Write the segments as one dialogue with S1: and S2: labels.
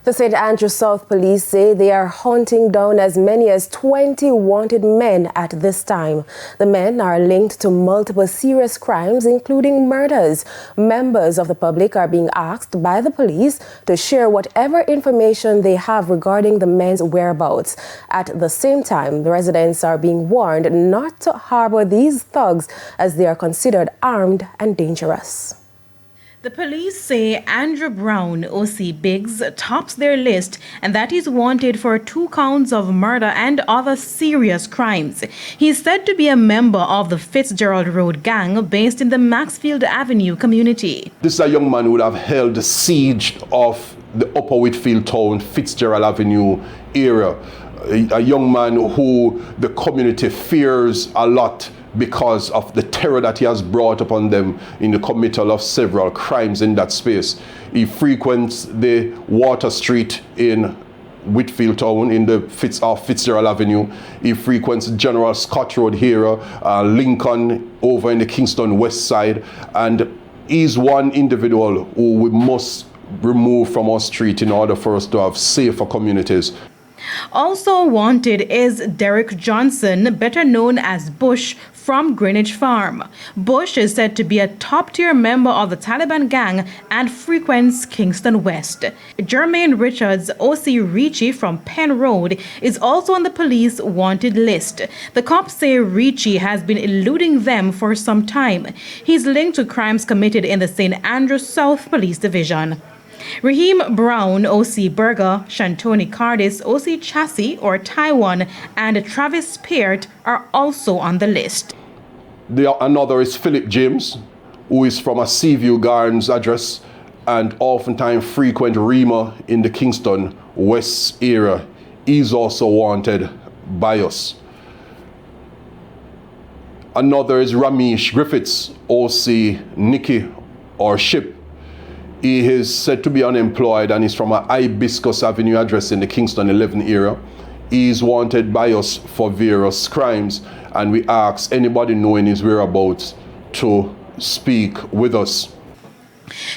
S1: The St. Andrew South Police say they are hunting down as many as 20 wanted men at this time. The men are linked to multiple serious crimes, including murders. Members of the public are being asked by the police to share whatever information they have regarding the men's whereabouts. At the same time, the residents are being warned not to harbor these thugs as they are considered armed and dangerous.
S2: The police say Andrew Brown, OC Biggs, tops their list and that he's wanted for 2 counts of murder and other serious crimes. He's said to be a member of the Fitzgerald Road gang based in the Maxfield Avenue community.
S3: This is a young man who would have held the siege of the Upper Whitfield Town, Fitzgerald Avenue area. A young man who the community fears a lot because of the terror that he has brought upon them in the committal of several crimes in that space. He frequents the Water Street in Whitfield Town in the Fitzgerald Avenue. He frequents General Scott Road here, Lincoln over in the Kingston West Side, and he's one individual who we must remove from our street in order for us to have safer communities.
S2: Also wanted is Derek Johnson, better known as Bush, from Greenwich Farm. Bush is said to be a top-tier member of the Taliban gang and frequents Kingston West. Jermaine Richards, OC Ricci from Penn Road, is also on the police wanted list. The cops say Ricci has been eluding them for some time. He's linked to crimes committed in the St. Andrew South Police Division. Raheem Brown, OC Berger, Shantoni Cardis, OC Chassis or Taiwan, and Travis Peart are also on the list.
S3: Another is Philip James, who is from a Seaview Gardens address and oftentimes frequent Rima in the Kingston West area. He's also wanted by us. Another is Ramesh Griffiths, OC Nikki or Ship. He is said to be unemployed and is from a Hibiscus Avenue address in the Kingston 11 area. He is wanted by us for various crimes, and we ask anybody knowing his whereabouts to speak with us.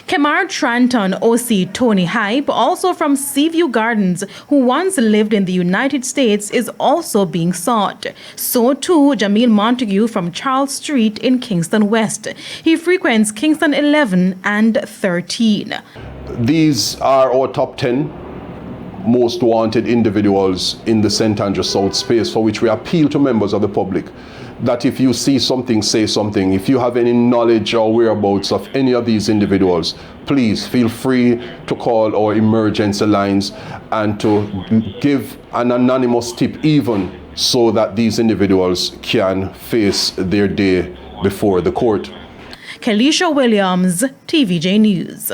S2: Kemar Tranton, OC Tony Hype, also from Seaview Gardens, who once lived in the United States, is also being sought. So too Jamil Montague from Charles Street in Kingston West. He frequents Kingston 11 and 13.
S3: These are our top 10 most wanted individuals in the St. Andrew South space, for which we appeal to members of the public that if you see something, say something. If you have any knowledge or whereabouts of any of these individuals, please feel free to call our emergency lines and to give an anonymous tip, even so that these individuals can face their day before the court.
S2: Kelisha Williams, TVJ News.